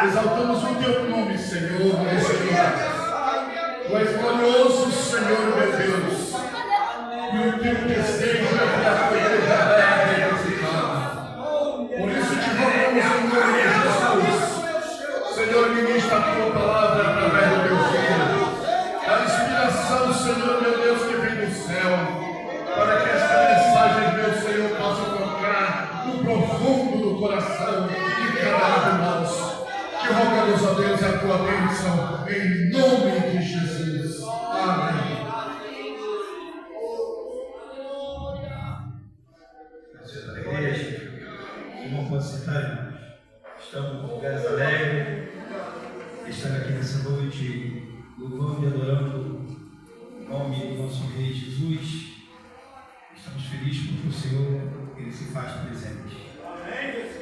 Exaltamos o teu nome, Senhor, neste lugar. Tu és glorioso, Senhor, meu Deus. E o teu desejo é que a tua igreja alegre e exultada. Por isso te rogamos em nome de Jesus. Senhor, ministra a tua palavra através do teu filho. A inspiração, Senhor, meu Deus, que vem do céu. Para que esta mensagem, meu Senhor, possa tocar no profundo do coração de cada um de nós. Que rogamos a Deus a tua bênção, em nome de Jesus. Amém. Senhor da igreja, irmão, pode sentar, irmãos. Estamos com lugares alegres, estamos aqui nessa noite, louvando e adorando o nome do nosso Rei Jesus. Estamos felizes porque o Senhor, Ele se faz presente.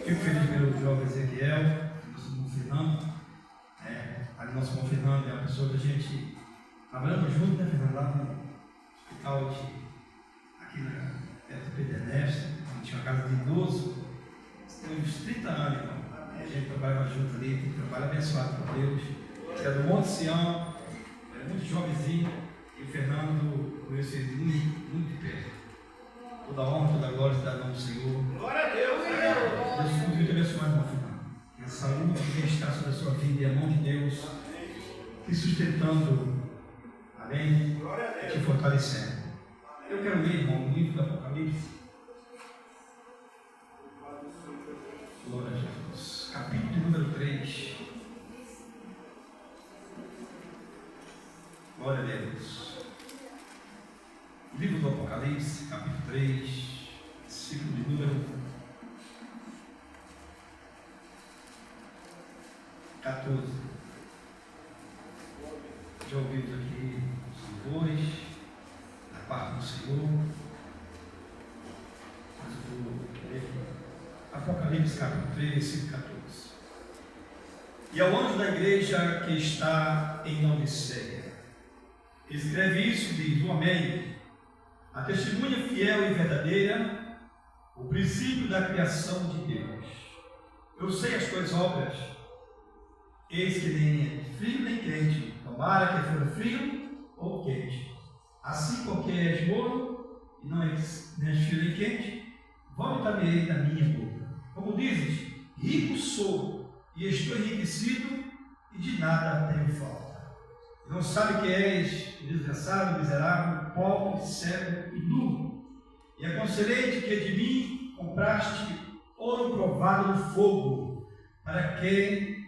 Fico feliz pelo jovem Ezequiel, nosso irmão Fernando. Ali nosso irmão Fernando é uma pessoa que a gente trabalhamos junto, né, Fernando? Lá no hospital aqui perto do Pederneste, onde tinha uma casa de idoso. Tem uns 30 anos, então. A gente trabalhava junto ali, tem um trabalho abençoado por Deus. Ele é do Monte Sião, era muito jovenzinho, e o Fernando conheceu ele muito de perto. Toda a honra, toda a glória está no nome do Senhor. Glória a Deus, Senhor! Deus continue te abençoar, irmão Fernando. Que a saúde que está sobre a sua vida e a mão de Deus te sustentando, além de te fortalecendo. Eu quero ler, irmão, o livro do Apocalipse. Glória a Jesus. Capítulo número 3. Glória a Deus. Livro do Apocalipse, capítulo 3, versículo de número 14. Já ouvimos aqui os louvores da parte do Senhor. Mas eu vou ler Apocalipse, capítulo 3, versículo 14. E ao anjo da igreja que está em Laodiceia, escreve isso, diz o Amém, a testemunha fiel e verdadeira, o princípio da criação de Deus. Eu sei as tuas obras, eis que nem é frio nem quente, tomara que for frio ou quente. Assim porque és morno e não és frio nem quente, vomita-me-ei da minha boca. Como dizes, rico sou e estou enriquecido e de nada tenho falta. Não sabe que és desgraçado, miserável, pobre, cego e nu. E aconselhei-te que de mim compraste ouro provado no fogo, para que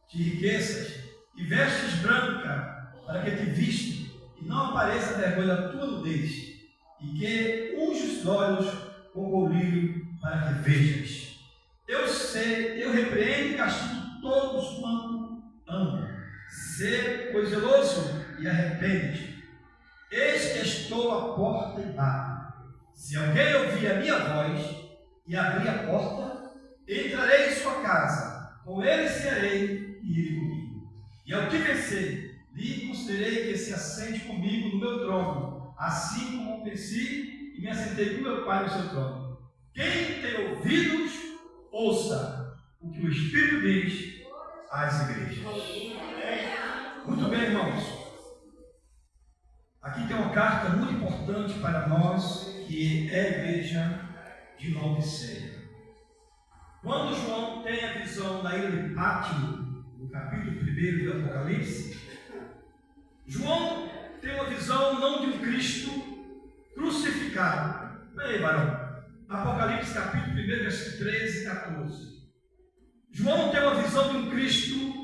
te enriqueças, e vestes branca, para que te viste, e não apareça a vergonha da tua nudez, e que unge os olhos com colírio, para que vejas. Eu repreendo e castigo todos quanto amo. Sê, pois, zeloso e arrepende-te. Eis que estou à porta e bato. Se alguém ouvir a minha voz e abrir a porta, entrarei em sua casa, com ele cearei e ele comigo. E ao que vencer, lhe concederei que se assente comigo no meu trono, assim como venci e me assentei com meu Pai no seu trono. Quem tem ouvidos, ouça o que o Espírito diz às igrejas. Muito bem, irmãos. Aqui tem uma carta muito importante para nós, que é a igreja de Laodiceia. Quando João tem a visão da ilha de Pátimo, no capítulo 1 do Apocalipse, João tem uma visão não de um Cristo crucificado. Vem aí, varão. Apocalipse capítulo 1, versículo 13 e 14. João tem uma visão de um Cristo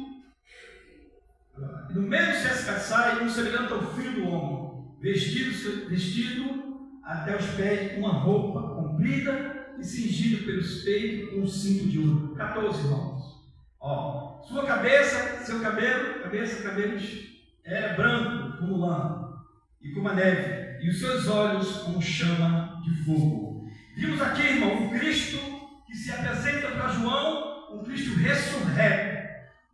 no meio do Sescaçai, um semelhante ao Filho do Homem, vestido até os pés com uma roupa comprida e cingido pelos peitos com um cinto de ouro. 14, irmãos. Sua cabeça, seu cabelos era branco como lã e como a neve, e os seus olhos como chama de fogo. Vimos aqui, irmão, um Cristo que se apresenta para João, um Cristo ressurreto,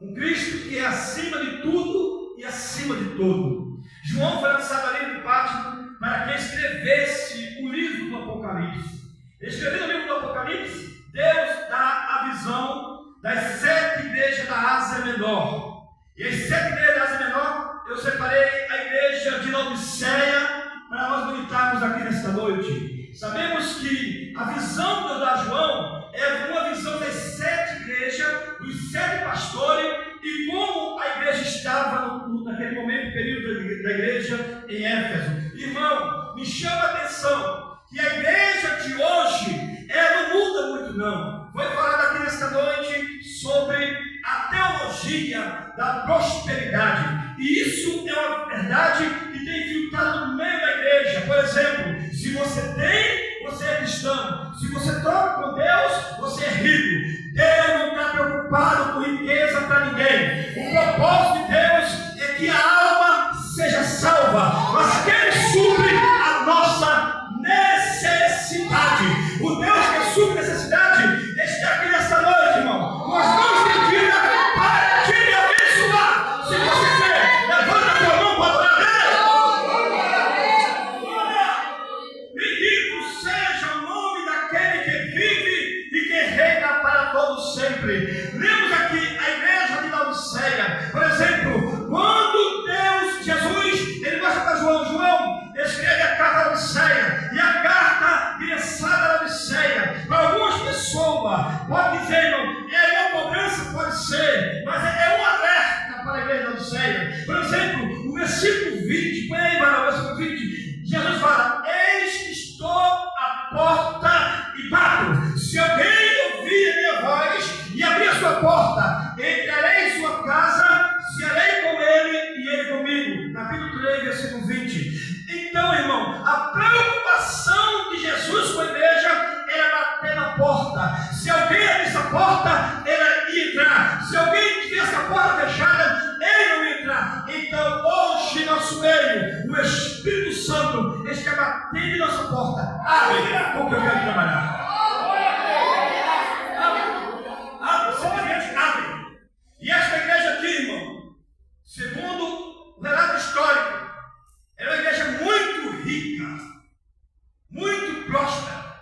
um Cristo que é acima de tudo e acima de todo. João foi lançado ali no Pátimo para que escrevesse o livro do Apocalipse. Escrevendo o livro do Apocalipse, Deus dá a visão das 7 igrejas da Menor. E as 7 igrejas da Ásia Menor, eu separei a igreja de Laodiceia para nós meditarmos aqui nesta noite. Sabemos que a visão que eu dou a João é uma visão das 7 igrejas, dos 7 pastores, e como a igreja estava naquele momento, período da igreja em Éfeso. Irmão, me chama a atenção que a igreja de hoje, ela não muda muito não. Vou falar aqui nesta noite sobre a teologia da prosperidade. E isso é uma verdade que tem infiltrado no meio da igreja. Por exemplo, se você tem, você é cristão. Se você troca com Deus, você é rico. Deus não está preocupado com riqueza para ninguém. O propósito de Deus é que a alma seja salva. Mas quem supre a nossa necessidade? O Deus que supre a necessidade está aqui nessa noite, irmão. Nós não estendida para te abençoar. Se você quer, levanta a tua mão para adorar Deus. Bendito seja o nome daquele que vive e que reina para todos sempre. Lemos aqui a igreja de Laodiceia. Por exemplo, quando Deus, Jesus, ele mostra para João escreve a carta a Laodiceia, e a carta direcionada a Laodiceia, para algumas pessoas, pode dizer, irmão, é uma cobrança, pode ser, mas é um alerta para a igreja de Laodiceia. Por exemplo, o versículo 20, põe aí, para o versículo 20, Jesus fala: eis que estou à porta e bato. Se alguém ouvir a minha voz e abrir a sua porta, entrarei em sua casa, cearei com ele e ele comigo. Capítulo 3, versículo 20. Então, irmão, a preocupação de Jesus com a igreja era bater na porta. Se alguém abrisse a porta, ele ia entrar. Se alguém tivesse a porta fechada, ele não ia entrar. Então, hoje, nosso meio, o Espírito Santo está batendo em nossa porta. Abre, porque eu quero trabalhar. Abre, simplesmente abre. E esta igreja aqui, irmão, segundo o relato histórico, era uma igreja muito rica, muito próspera,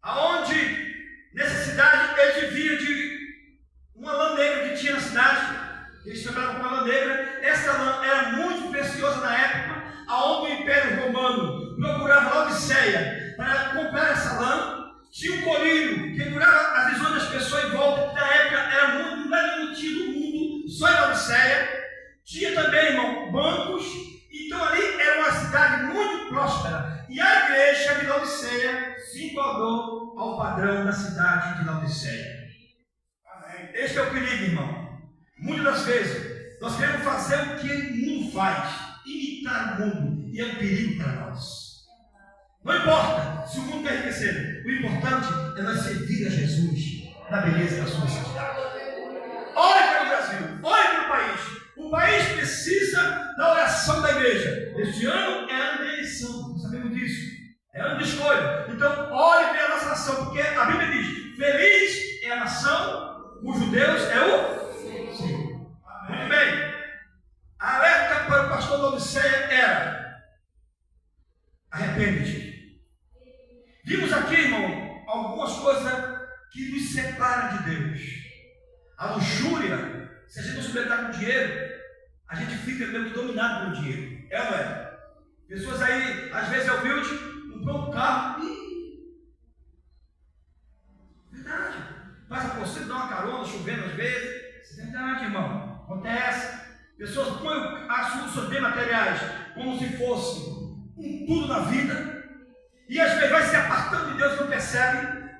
aonde necessidade eles viviam de uma lã negra que tinha na cidade. Eles trabalhavam com uma lã negra. Essa lã era muito preciosa na época, aonde o Império Romano procurava Laodiceia para comprar essa lã. Tinha um colírio que curava as visões das pessoas em volta, que na época era muito, não tinha do mundo, só em Laodiceia. Tinha também, irmão, bancos. Então ali era uma cidade muito próspera. E a igreja de Laodiceia se enquadrou ao padrão da cidade de Laodiceia. Amém. Este é o perigo, irmão. Muitas das vezes nós queremos fazer o que o mundo faz, imitar o mundo, e é um perigo para nós. Não importa se o mundo quer enriquecer, o importante é nós servir a Jesus na beleza da sua santidade. Olhe para o Brasil, olhe para o país. O país precisa da oração da igreja. Este ano é ano de eleição, sabemos disso. É ano de escolha. Então, olhe para a nossa nação, porque a Bíblia diz: feliz é a nação cujo Deus é o Senhor. Muito bem. A alerta para o pastor da Laodiceia era: arrepende-te. Vimos aqui, irmão, algumas coisas que nos separam de Deus. A luxúria. Se a gente não souber lidar com dinheiro, a gente fica meio que dominado pelo dinheiro. É ou não é? Pessoas aí, às vezes é humilde, comprou um carro e... Verdade. Passa por você, dá uma carona, chovendo às vezes. Isso é verdade, irmão. Acontece. Pessoas põem as suas bens materiais como se fosse um tudo na vida. E às vezes vai se apartando de Deus e não percebe.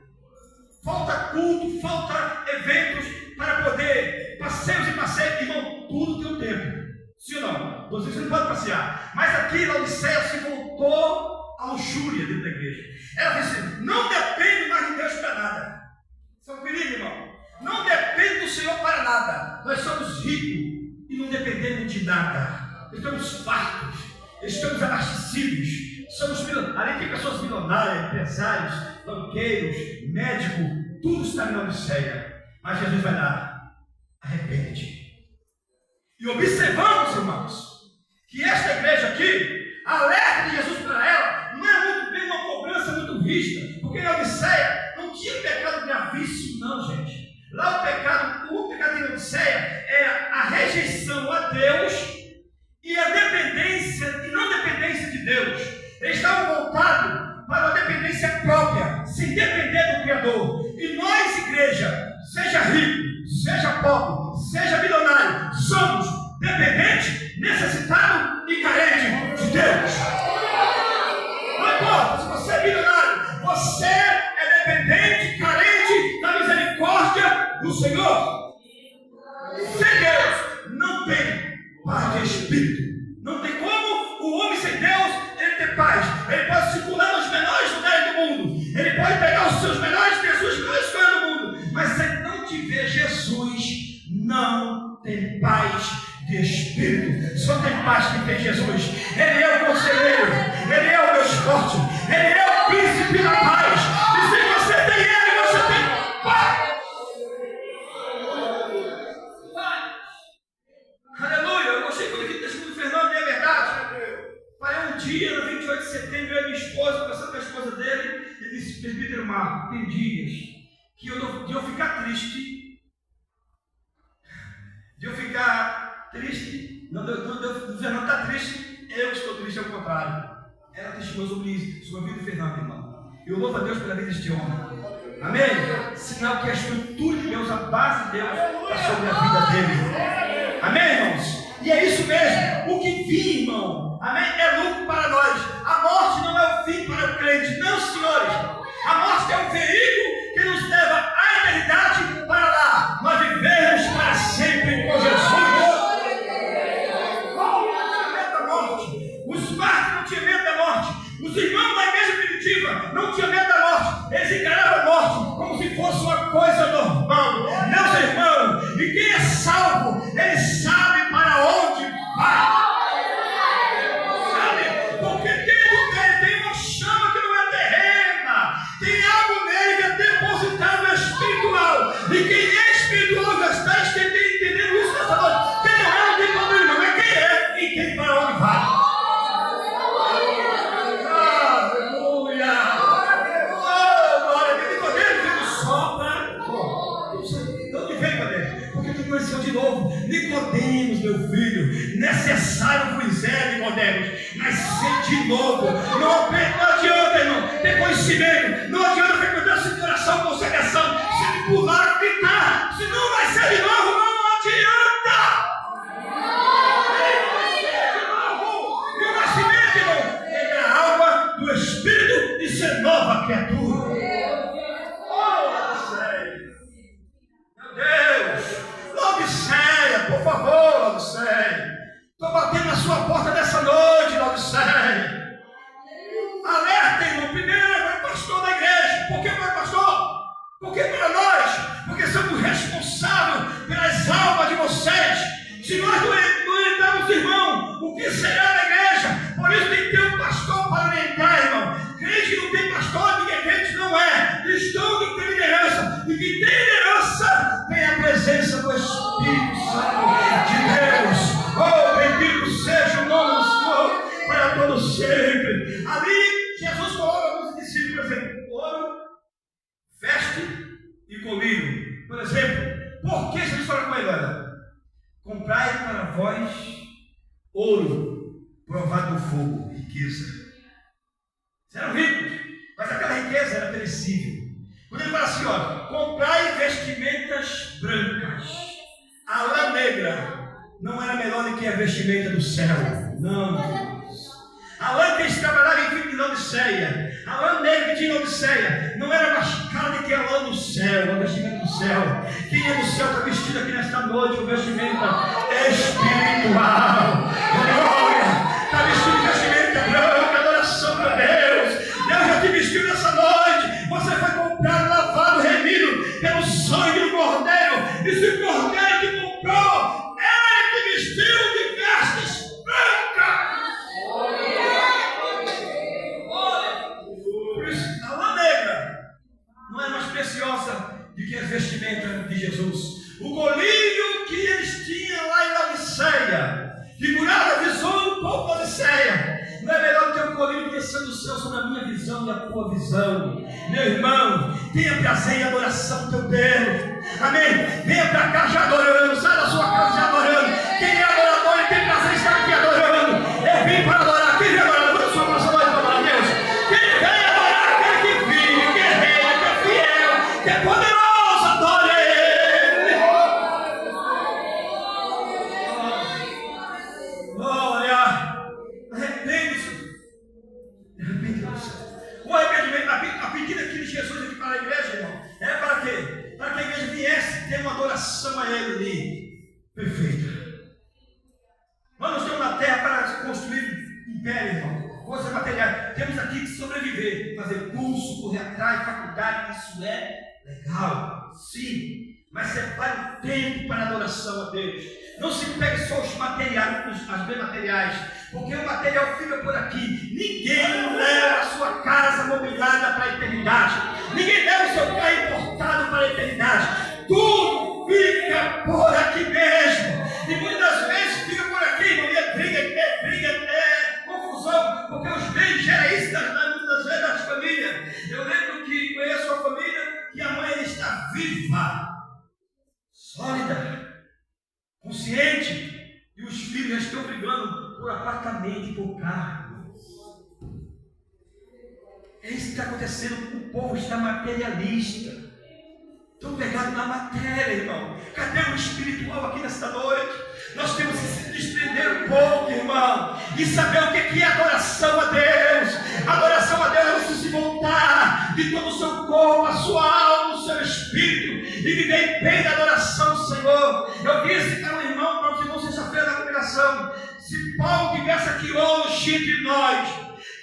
Falta culto, falta eventos para poder, passeios e passeios, irmão, tudo tem um tempo. Sim ou não? Você não pode passear. Mas aqui Laodiceia se voltou à luxúria dentro da igreja. Ela disse: não depende mais de Deus para nada. Isso é um perigo, irmão. Não depende do Senhor para nada. Nós somos ricos e não dependemos de nada. Estamos fartos, estamos abastecidos. Somos milionários. Além de pessoas milionárias, empresários, banqueiros, médicos, tudo está em Laodiceia. Mas Jesus vai dar: arrepende-te. E observamos, irmãos, que esta igreja aqui, a alerta de Jesus para ela não é muito bem uma cobrança muito rígida, porque em Laodiceia não tinha pecado gravíssimo, não, gente. Lá o pecado de Laodiceia era a pobre, seja milionário, somos dependentes, necessitados e carentes de Deus. Não importa se você é milionário, você é dependente, carente da misericórdia do Senhor. Sem Deus não tem paz de espírito. Não tem como o homem sem Deus ele ter paz. Ele pode circular nos menores lugares do mundo. Ele pode pegar os seus menores, ter as suas melhores coisas do mundo. Mas se ele não tiver Jesus, não tem paz de espírito. Só tem paz quem tem Jesus. Ele é o conselheiro, ele é o Deus forte, ele é o príncipe da paz. E se você tem ele, você tem paz. Aleluia. Eu gostei quando aqui o testemunho do Fernando, é verdade. Parei um dia, no 28 de setembro, eu e minha esposa, conversando com a esposa dele, ele disse: presbítero Marco, tem dias que de eu ficar triste, do Fernando estar triste, eu estou triste, ao contrário. Ela testemunhou sobre isso, sobre a vida do Fernando, irmão. Eu louvo a Deus pela vida deste homem. Amém? Sinal que a estrutura de Deus, a base de Deus, está sobre a vida dele. Amém, irmãos? E é isso mesmo. O que vir, irmão, amém, é lucro para nós. A morte não é o fim para o crente, não, senhores. A morte é um veículo que nos leva à eternidade para lá. Nós vivemos para sempre com Jesus. Os mártires não tinham medo da morte. Os irmãos da igreja primitiva não tinham medo da morte. Eles encaravam a morte como se fosse uma coisa normal. Meus irmãos, e quem é salvo, ele sabe para onde vai. Sabe? Porque dentro dele tem uma chama que não é terrena. Tem algo nele que é depositado espiritual. E quem é espiritual já está entendendo isso nessa noite. Quem não é, não tem problema, mas quem é e quem para onde vai. De novo, Nicodemos, meu filho, necessário vos é, Nicodemos, nascer de novo. Não adianta, irmão, ter conhecimento, não adianta frequentar a oração, consagração, se pular, gritar, se não vai ser de novo, não adianta. E o nascimento, irmão, é a alma do Espírito e ser nova criatura. Por favor, Laodiceia, estou batendo na sua porta dessa noite, Laodiceia. Alerta, irmão. Primeiro, é pastor da igreja. Por que não é pastor? Porque para nós, porque somos responsáveis pelas almas de vocês. Se nós não orientamos, irmão, o que será da igreja? Por isso tem que ter um pastor para orientar, irmão. Crente que não tem pastor, ninguém crente não é. Cristão tem que ter liderança. E quem tem liderança tem a presença do Espírito Santo de Deus. Oh, bendito seja o nome do Senhor para todo sempre. Ali, Jesus coloca alguns discípulos, por exemplo, ouro, veste e colírio. Por exemplo, por que Jesus fala com ele? Olha, comprai para vós ouro provado do fogo, riqueza. Vocês eram ricos, mas aquela riqueza era perecível. Quando ele fala assim, ó, comprai vestimentas brancas. A lã negra não era melhor do que a vestimenta do céu. Não, Deus. A lã que eles trabalhavam em Laodiceia, a lã negra que tinha em Laodiceia, não era mais cara do que a lã do céu, a vestimenta do céu. Quem é do céu está vestido aqui nesta noite com vestimenta espiritual. Glória! Está vestido de vestimenta branca, adoração para Deus. Deus já te vestiu nessa noite. Você foi comprado, lavado, remido pelo sangue do Cordeiro. E se o Cordeiro te comprou, ele te vestiu de vestes brancas. Por isso, a lã negra não é mais preciosa do que as vestimentas de Jesus. O colírio que eles tinham lá em Laodiceia figurava a visão do povo da Laodiceia. Não é melhor ter um colírio descendo do céu sobre a minha visão e a tua visão. Meu irmão, tenha prazer em adoração do teu Deus. Amém? Venha para cá já adorando. Sai da sua casa já adorando. Quem é adorador e tem prazer em estar aqui adorando. Eu vim para adorar. Quem vem adorar? Vamos sua nossa noite para adorar a Deus. Quem vem adorar aquele que vive, que é rei, que é fiel, que é poderoso, adore Ele. Ele perfeita. Nós não estamos na terra para construir império, irmão, coisas materiais. Temos aqui que sobreviver, fazer curso, correr atrás, faculdade. Isso é legal, sim. Mas separe o tempo para a adoração a Deus. Não se pegue só os materiais, as bem materiais, porque o material fica por aqui. Ninguém leva a sua casa mobiliada para a eternidade. Ninguém leva o seu carro importado para a eternidade. Tudo fica por aqui mesmo. E muitas vezes fica por aqui, irmão, e é briga, confusão, porque os bens geram isso muitas vezes nas famílias. Eu lembro que conheço uma família que a mãe está viva, sólida, consciente, e os filhos já estão brigando por apartamento, por carro. É isso que está acontecendo. O povo está materialista, estão pegados na matéria, irmão. Cadê o espiritual aqui nesta noite? Nós temos que se desprender um pouco, irmão, e saber o que é adoração a Deus. Adoração a Deus é você se voltar de todo o seu corpo, a sua alma, o seu espírito, e viver em bem da adoração ao Senhor. Eu disse para um irmão, para os irmãos, sexta-feira da congregação, se Paulo estivesse aqui hoje entre nós,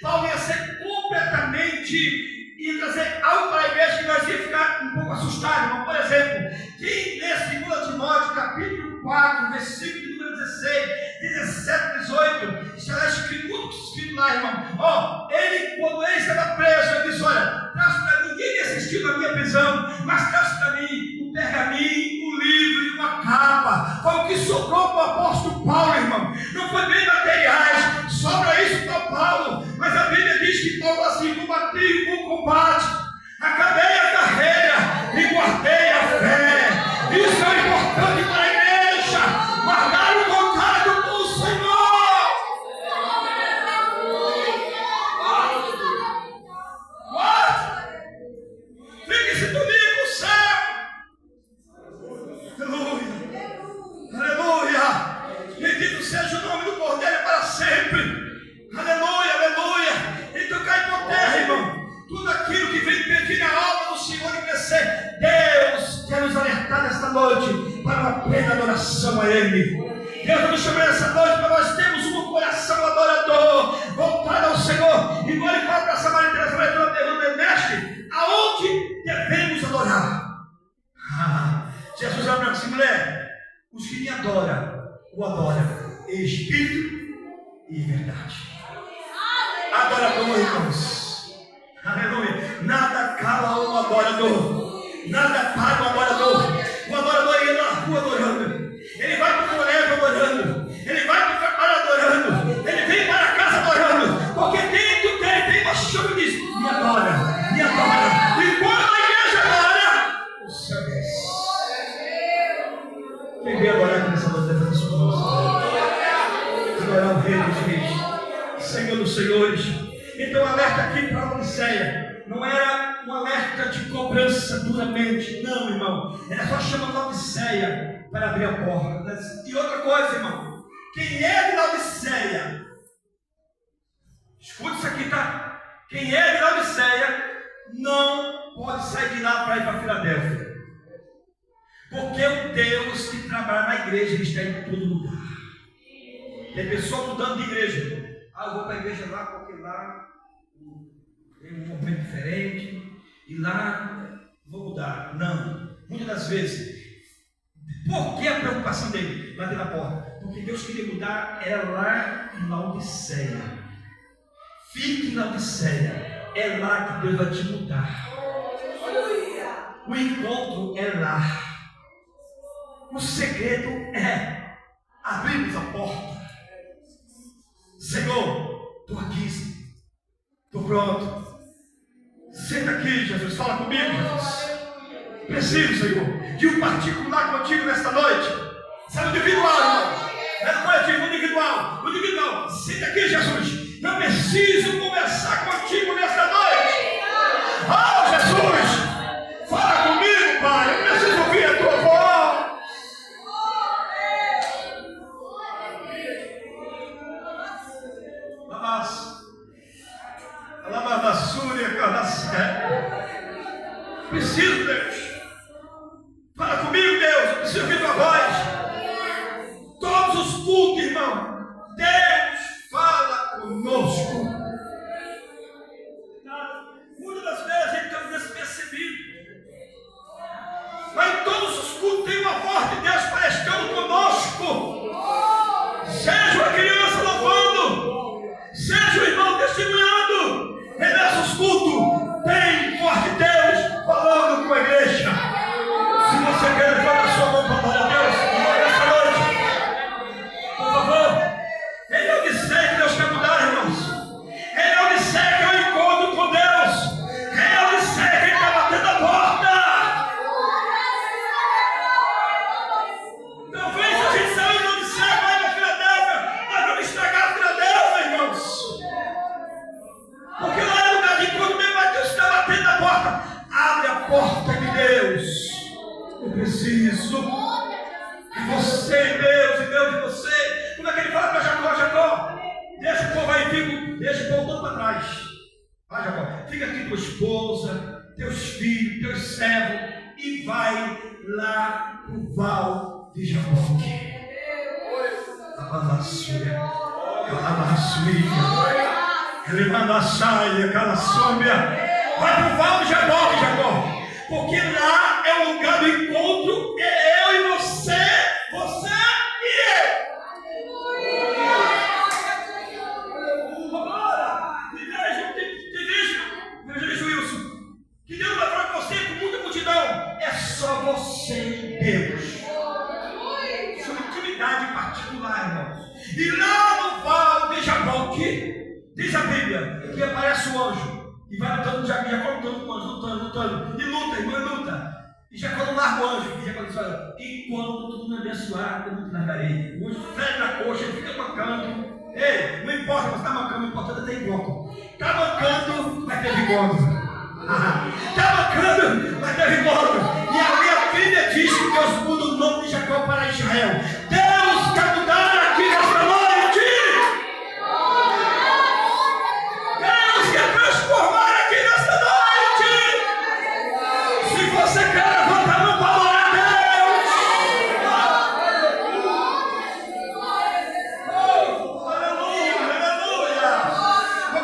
Paulo ia ser completamente, ia trazer algo para a igreja que nós ia ficar um pouco assustados, irmão. Por exemplo, quem lê 2 Timóteo, capítulo 4, versículo de número 16, 17, 18, estará escrito, muito escrito lá, irmão. Ele, quando ele estava preso, ele disse: olha, traz para mim, ninguém me assistiu na minha prisão, mas traz para mim um pergaminho, um livro e uma capa. Foi o que sobrou para o apóstolo Paulo, irmão. Não foi bem materiais, sobra isso para Paulo, mas a Bíblia diz que Paulo assim: combati o bom combate, acabei a carreira e guardei a fé. Isso é importante para a igreja, guardar o contato com o Senhor. Fique em sintonia com o céu. Aleluia, aleluia. Bendito seja o nome do Cordeiro para sempre. Aleluia, aleluia. Então cai por terra, irmão, tudo aquilo que vem pedir na alma do Senhor e crescer. Deus quer nos alertar nesta noite para uma plena adoração a Ele. Deus nos chamou nessa noite para nós termos um coração adorador, voltado ao Senhor. E quando ele fala para Samaritana, a Samaritana pergunta: mestre, aonde devemos adorar? Jesus olha para essa mulher: os que me adoram, o adoram em espírito e em verdade. Adorador, irmãos. Aleluia. Nada cala um adorador. Nada paga um adorador. O adorador ia na rua adorando. Ele vai para o colégio adorando. Ele vai para o trabalho adorando. Ele vem para casa adorando. Porque dentro dele tem uma chama que diz: me adora, me adora. E quando a igreja adora, o céu desce. Quem vem adorar aqui nessa noite deve fazer sua mão. Adorar o Rei dos Reis, Senhor dos Senhores. Então, alerta aqui para a Odisseia não era um alerta de cobrança duramente, não, irmão. Era só chamando a Odisseia para abrir a porta. E outra coisa, irmão: quem é de Laodiceia, escute isso aqui, tá? Quem é de Laodiceia não pode sair de lá para ir para Filadélfia, porque o Deus que trabalha na igreja, Ele está em todo lugar. Tem pessoa mudando de igreja. Eu vou para a igreja lá porque lá tem um movimento diferente e lá vou mudar. Não, muitas das vezes. Por que a preocupação dele? Bater na porta. Porque Deus queria mudar era lá em Laodiceia. Fique em Laodiceia. É lá que Deus vai te mudar. O encontro é lá. O segredo é abrirmos a porta. Senhor, estou aqui, estou pronto. Senta aqui, Jesus, fala comigo, Jesus. Preciso, Senhor, de um particular contigo nesta noite. Sabe, o individual, irmão. Não é coletivo, o individual. O individual, senta aqui, Jesus. Eu preciso conversar contigo nesta noite. Oh, Jesus, fala comigo, Pai. Eu preciso ouvir a tua voz. Preciso, Deus. Fala comigo, Deus. Eu preciso ouvir tua voz. Calabassuia, levando a saia, calassômbia. Vai para o Val de Jacó, porque lá é o lugar do encontro. É eu e você e eu. Agora, igreja Wilson, que Deus vai falar com você com muita multidão. É só você e Deus. Sua intimidade particular, irmãos. E lá no Val de Jacó, diz a Bíblia, que aparece o anjo. E vai lutando, Jacó lutando com o anjo, lutando. E luta, irmão, e luta. E Jacó não larga o anjo. E Jacó diz: olha, enquanto tu me abençoar, eu não te largarei. O anjo freia na coxa, ele fica mancando. Ei, não importa, você está mancando, o importante é ter encontro. Está mancando, vai ter encontro. Está mancando, vai ter encontro. E a Bíblia diz que Deus muda o nome de Jacó para Israel. Deus quer mudar aqui nesta noite. Deus quer transformar aqui nesta noite. Se você quer levantar a mão para adorar a Deus. Aleluia, aleluia. A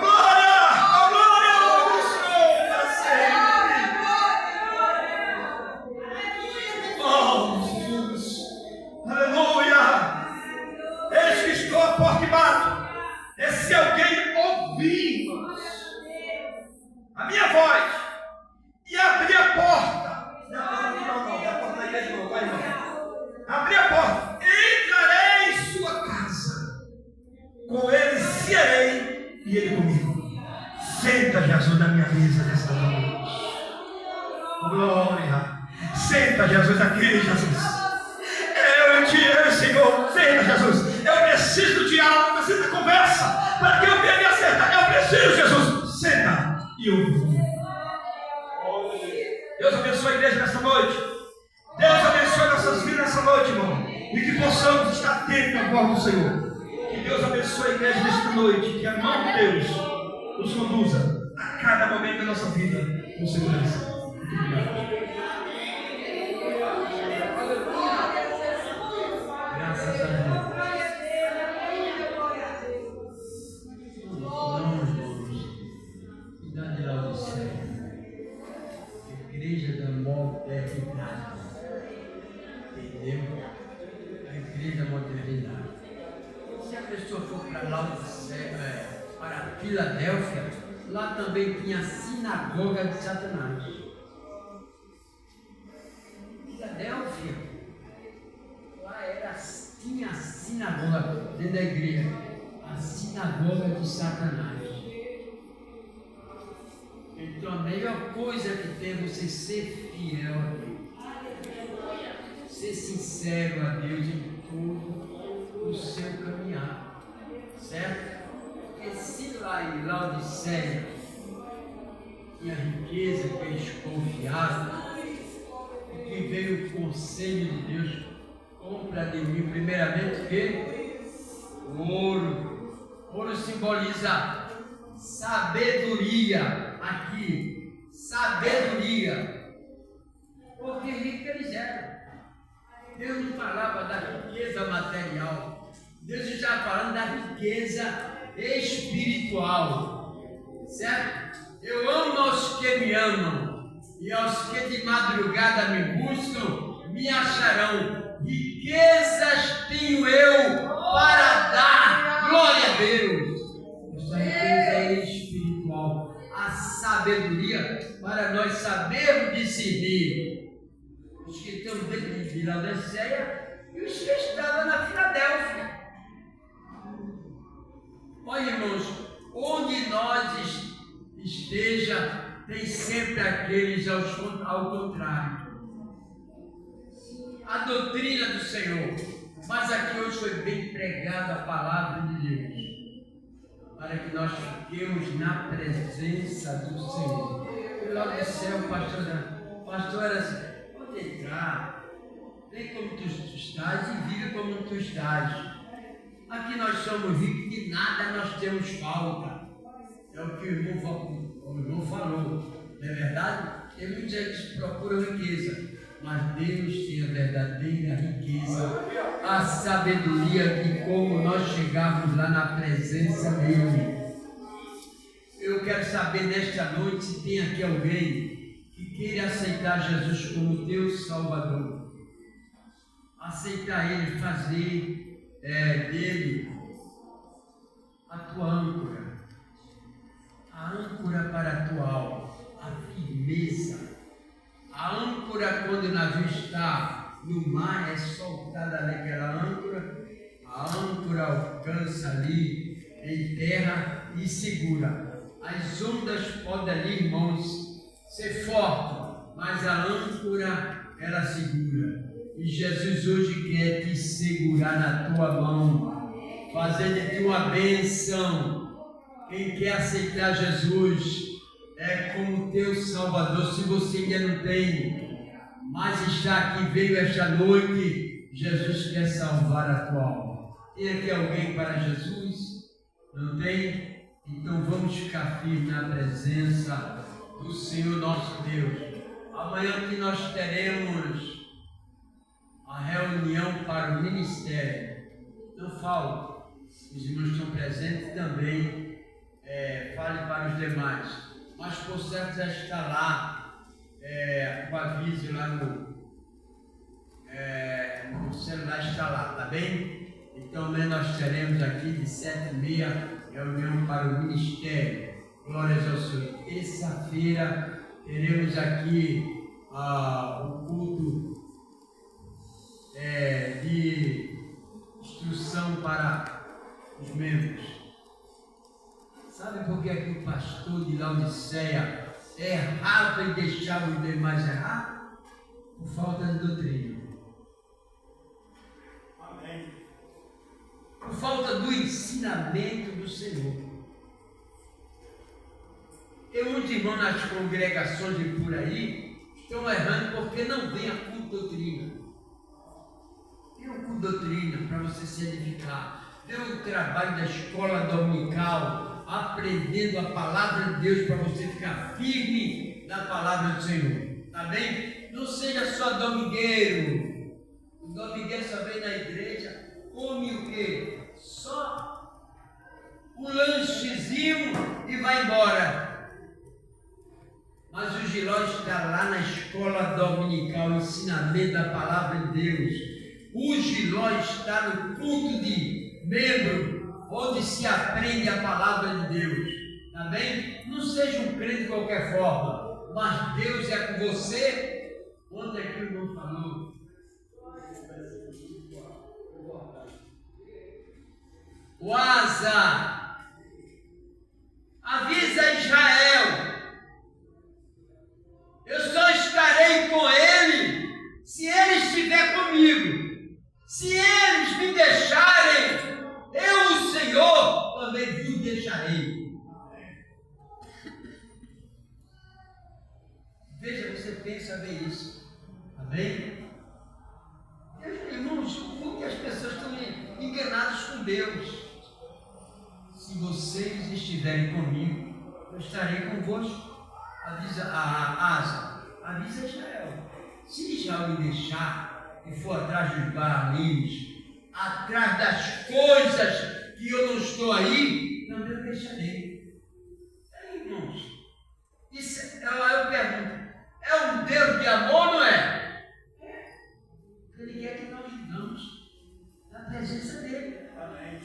glória ao Senhor para sempre. Oh, Jesus. Aleluia. Eis que estou à porta e bato. E se alguém ouvir a minha voz e abrir a porta, abrir a porta, entrarei em sua casa, com ele cearei e ele comigo. Senta, Jesus, na minha mesa nesta noite. Glória. Senta, Jesus, aqui, Jesus. Eu te amo, Senhor. Senta, Jesus. Eu preciso do diálogo, eu preciso da conversa, para que eu venha me acertar. Eu preciso, Jesus. Senta e ouve. Deus abençoe a igreja nessa noite. Deus abençoe nossas vidas nessa noite, irmão. E que possamos estar atentos à voz do Senhor. Que Deus abençoe a igreja nesta noite. Que a mão de Deus nos conduza a cada momento da nossa vida com segurança. Muito obrigado. Graças a Deus. Cidade de Laodiceia, igreja da modernidade. Entendeu? A igreja da modernidade. Se a pessoa for para Laodiceia, para Filadélfia, lá também tinha a sinagoga de Satanás. Filadélfia, lá tinha a sinagoga dentro da igreja, a sinagoga de Satanás. Então a melhor coisa que tem é você ser fiel a Deus, ser sincero a Deus em todo o seu caminhar, certo? Porque se lá em Laodiceia tinha riqueza que eles confiavam, e que veio o conselho de Deus: compra de mim primeiramente o quê? O ouro. Ouro simboliza sabedoria. Aqui, sabedoria. Porque rico eles eram. Deus não falava da riqueza material. Deus estava falando da riqueza espiritual. Certo? Eu amo aos que me amam, e aos que de madrugada me buscam, me acharão. Riquezas tenho eu para dar. Glória a Deus. Essa riqueza é espiritual. A sabedoria para nós sabermos discernir os que estão dentro de Laodiceia e os que estavam na Filadélfia. Olha, irmãos, onde nós esteja, tem sempre aqueles ao contrário. A doutrina do Senhor, mas aqui hoje foi bem pregada a palavra de Deus, para que nós fiquemos na presença do Senhor. E lá do céu, pastor era assim: pode entrar, vem como tu estás e vive como tu estás. Aqui nós somos ricos, de nada nós temos falta. É o que o irmão falou, não é verdade? Tem muitos aí que procuram riqueza, mas Deus tem a verdadeira riqueza, a sabedoria de como nós chegarmos lá na presença dEle. Eu quero saber nesta noite se tem aqui alguém que queira aceitar Jesus como teu Salvador. Aceitar Ele, fazer dele a tua âncora. A âncora para a tua alma. A firmeza. A âncora, quando o navio está no mar, é soltada naquela âncora. A âncora alcança ali em terra e segura. As ondas podem ali, irmãos, ser fortes, mas a âncora ela segura. E Jesus hoje quer te segurar na tua mão, fazer de ti uma bênção. Quem quer aceitar Jesus é como teu Salvador. Se você ainda não tem, mas está aqui, veio esta noite, Jesus quer salvar a tua alma. Tem aqui alguém para Jesus? Não tem? Então vamos ficar firmes na presença do Senhor nosso Deus. Amanhã que nós teremos a reunião para o ministério. Não falte, os irmãos estão presentes também. Fale para os demais. Mas por certo já está lá o aviso lá no celular, está lá, tá bem? Então amanhã nós teremos aqui de 7h30 reunião para o ministério. Glórias ao Senhor. Terça-feira teremos aqui o culto de instrução para os membros. Sabe por que o pastor de Laodiceia errava e deixava os demais errar? Por falta de doutrina. Amém. Por falta do ensinamento do Senhor. Tem muitos irmãos nas congregações de por aí estão errando porque não vem a culto doutrina. Tem um culto doutrina para você se edificar. Tem o trabalho da escola dominical, aprendendo a palavra de Deus para você ficar firme na palavra do Senhor. Tá bem? Não seja só domingueiro. O domingueiro só vem na igreja, come o quê? Só um lanchezinho e vai embora. Mas o Giló está lá na escola dominical, ensinamento da palavra de Deus. O Giló está no culto de membro, onde se aprende a palavra de Deus. Tá bem? Não seja um crente de qualquer forma, mas Deus é com você. Ontem aqui o irmão falou. O Asa, avisa Israel, eu só estarei com ele se ele estiver comigo. Se eles me deixarem, eu, o Senhor, também vos deixarei. Veja, você pensa ver isso. Amém? Irmãos, como que as pessoas estão enganadas com Deus? Se vocês estiverem comigo, eu estarei convosco. Avisa a Asa, avisa Israel. Se Israel me deixar e for atrás dos Baalims, atrás das coisas que eu não estou aí, também eu deixarei. Irmãos, isso, eu pergunto, é um Deus de amor, não é? Ele quer que nós vivamos na presença dele. Amém.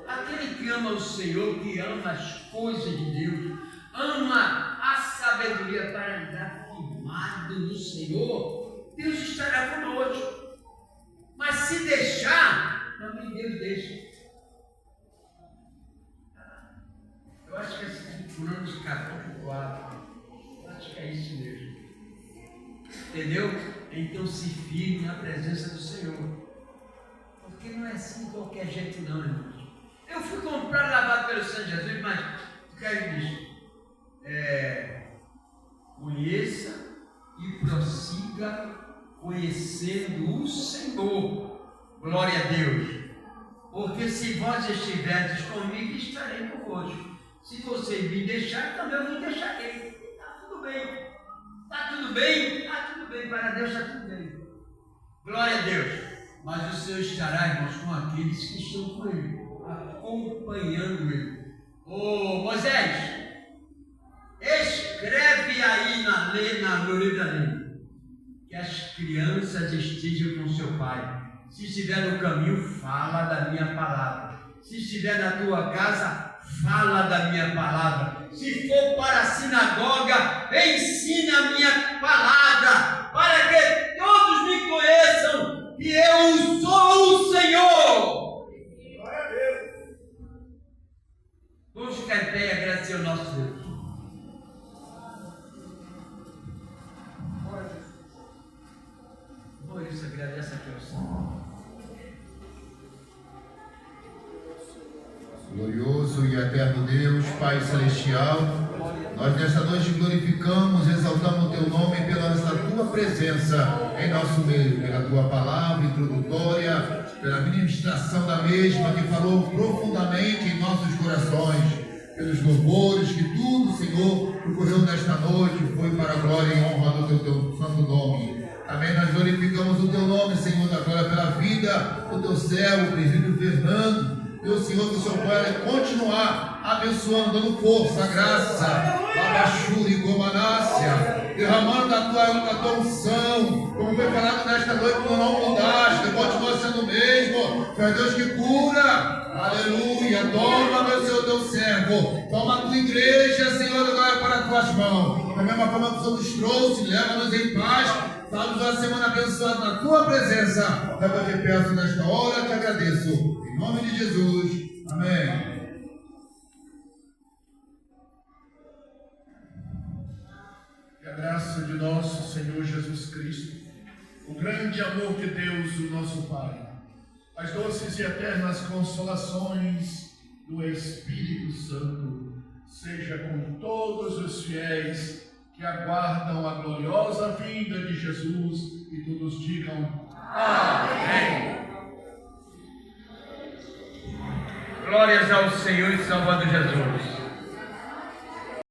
Aquele que ama o Senhor, que ama as coisas de Deus, ama a sabedoria para andar firmado no Senhor, Deus estará conosco. Mas se deixar, também Deus deixa. Eu acho que é assim, Romanos capítulo 4, acho que é isso mesmo. Entendeu? Então se firme na presença do Senhor. Porque não é assim de qualquer jeito não, irmãos. Eu fui comprar lavado pelo Santo Jesus, mas o que ele diz? Conheça e prossiga conhecendo o Senhor. Glória a Deus. Porque se vós estiverdes comigo, estarei convosco. Se vocês me deixarem, também eu vos deixarei. Está tudo bem. Está tudo bem? Está tudo bem, para Deus está tudo bem. Glória a Deus. Mas o Senhor estará, irmãos, com aqueles que estão com Ele, acompanhando Ele. Ô Moisés, escreve aí no livro da lei que as crianças estejam com seu pai. Se estiver no caminho, fala da minha palavra. Se estiver na tua casa, fala da minha palavra. Se for para a sinagoga, ensina a minha palavra, para que todos me conheçam que eu sou o Senhor. Glória a Deus. Vamos ficar em pé e agradecer ao nosso Deus. Por isso, agradece aqui ao Senhor. Glorioso e eterno Deus, Pai Celestial, nós nesta noite glorificamos, exaltamos o Teu nome pela Tua presença em nosso meio, pela Tua palavra introdutória, pela ministração da mesma que falou profundamente em nossos corações, pelos louvores que tudo, Senhor, ocorreu nesta noite, foi para a glória e honra do Teu santo nome. Amém. Nós glorificamos o Teu nome, Senhor, da glória pela vida do Teu servo, o presbítero Fernando. Meu Senhor, que o Senhor pode continuar abençoando, dando força, graça, abachura e gomanácia, derramando da tua unção, como foi falado nesta noite, tu não mudaste, continua sendo o mesmo, tu é Deus que cura, aleluia. Toma, meu Senhor, teu servo, toma a tua igreja, Senhor, agora para as tuas mãos, da mesma forma que o Senhor nos trouxe, leva-nos em paz. Estamos uma semana abençoada na tua presença. Eu te peço nesta hora, te agradeço. Em nome de Jesus. Amém. Que a graça de nosso Senhor Jesus Cristo, o grande amor de Deus, o nosso Pai, as doces e eternas consolações do Espírito Santo, seja com todos os fiéis que aguardam a gloriosa vinda de Jesus, e todos digam amém. Glórias ao Senhor e Salvador Jesus.